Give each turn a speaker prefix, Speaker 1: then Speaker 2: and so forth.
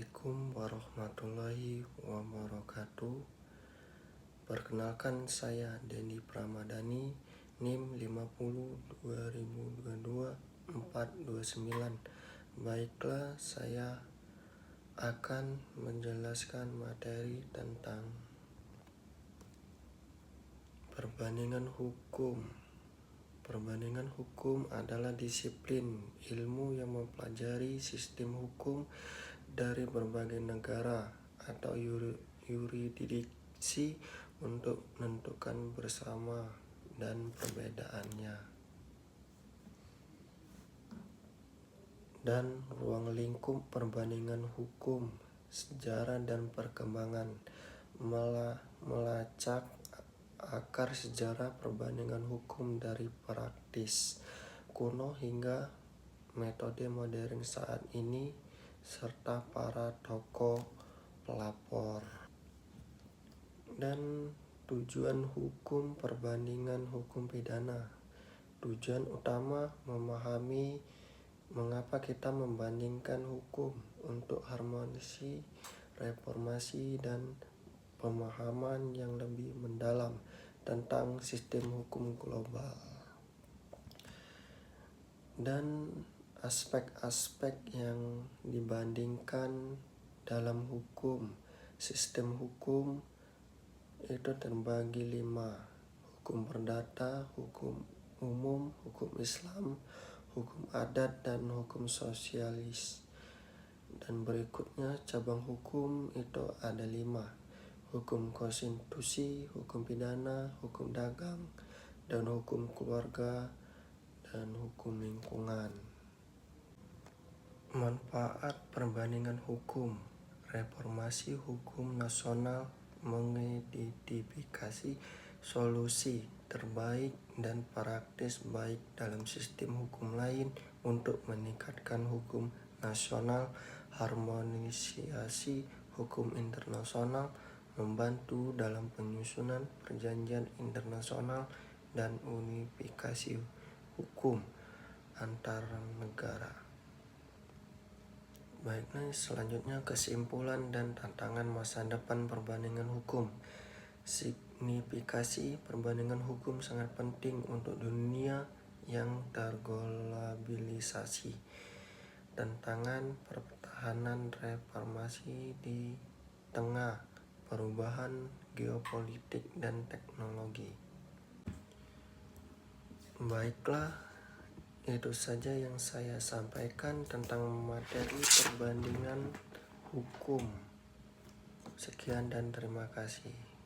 Speaker 1: Assalamualaikum warahmatullahi wabarakatuh. Perkenalkan, saya Dendi Pramadani, NIM 50 2022 429. Baiklah, saya akan menjelaskan materi tentang perbandingan hukum. Perbandingan hukum adalah disiplin ilmu yang mempelajari sistem hukum dari berbagai negara atau yurisdiksi untuk menentukan bersama dan perbedaannya. Dan ruang lingkup perbandingan hukum, sejarah dan perkembangan, melacak akar sejarah perbandingan hukum dari praktis kuno hingga metode modern saat ini, serta para tokoh pelapor. Dan tujuan hukum perbandingan hukum pidana. Tujuan utama memahami mengapa kita membandingkan hukum untuk harmonisasi, reformasi, dan pemahaman yang lebih mendalam tentang sistem hukum global. Dan aspek-aspek yang dibandingkan dalam hukum. Sistem hukum itu terbagi 5: hukum perdata, hukum umum, hukum Islam, hukum adat, dan hukum sosialis. Dan berikutnya cabang hukum itu ada 5: hukum konstitusi, hukum pidana, hukum dagang, dan hukum keluarga, dan hukum lingkungan. Manfaat perbandingan hukum. Reformasi hukum nasional mengidentifikasi solusi terbaik dan praktis baik dalam sistem hukum lain untuk meningkatkan hukum nasional, harmonisasi hukum internasional, membantu dalam penyusunan perjanjian internasional, dan unifikasi hukum antar negara. Baiklah, selanjutnya kesimpulan dan tantangan masa depan perbandingan hukum. Signifikasi perbandingan hukum sangat penting untuk dunia yang terglobalisasi. Tantangan pertahanan reformasi di tengah perubahan geopolitik dan teknologi. Baiklah, itu saja yang saya sampaikan tentang materi perbandingan hukum. Sekian dan terima kasih.